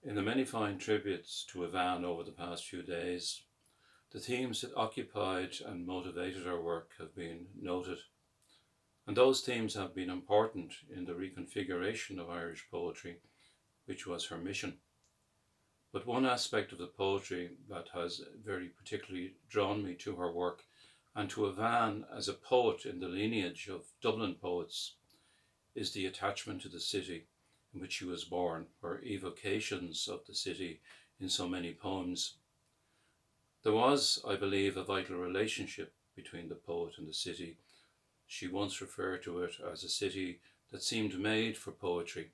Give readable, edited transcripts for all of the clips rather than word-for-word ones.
In the many fine tributes to Eavan over the past few days, the themes that occupied and motivated her work have been noted, and those themes have been important in the reconfiguration of Irish poetry, which was her mission. But one aspect of the poetry that has very particularly drawn me to her work and to Eavan as a poet in the lineage of Dublin poets is the attachment to the city in which she was born, her evocations of the city in so many poems. There was, I believe, a vital relationship between the poet and the city. She once referred to it as a city that seemed made for poetry.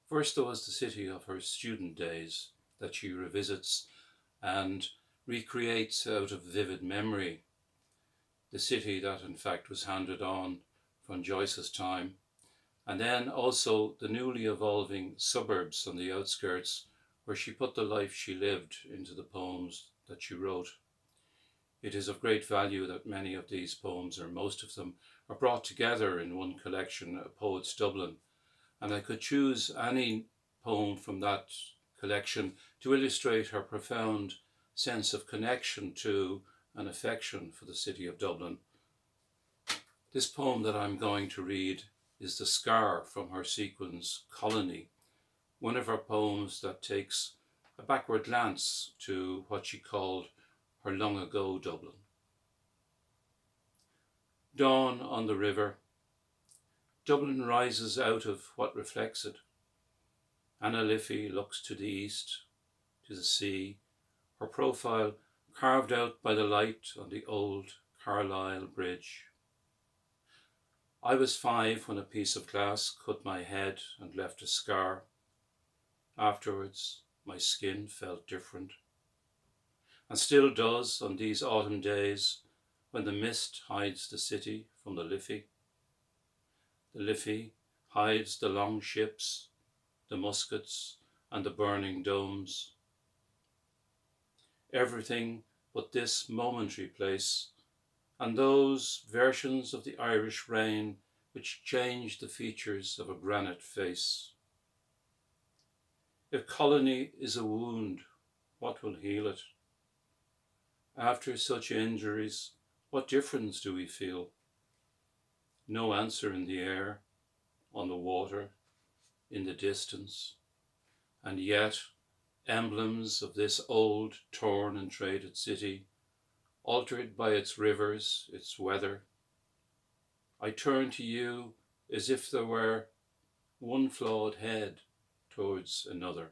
First, there was the city of her student days that she revisits and recreates out of vivid memory. The city that, in fact, was handed on from Joyce's time. And then also the newly evolving suburbs on the outskirts where she put the life she lived into the poems that she wrote. It is of great value that many of these poems, or most of them, are brought together in one collection, A Poet's Dublin, and I could choose any poem from that collection to illustrate her profound sense of connection to and affection for the city of Dublin. This poem that I'm going to read is the scar from her sequence Colony, one of her poems that takes a backward glance to what she called her long ago Dublin. Dawn on the river. Dublin rises out of what reflects it. Anna Liffey looks to the east, to the sea, her profile carved out by the light on the old Carlisle Bridge. I was 5 when a piece of glass cut my head and left a scar. Afterwards, my skin felt different, and still does on these autumn days when the mist hides the city from the Liffey. The Liffey hides the long ships, the muskets, and the burning domes. Everything but this momentary place, and those versions of the Irish rain which change the features of a granite face. If Colony is a wound, what will heal it? After such injuries, what difference do we feel? No answer in the air, on the water, in the distance, and yet emblems of this old, torn and traded city, altered by its rivers, its weather. I turn to you as if there were one flawed head towards another.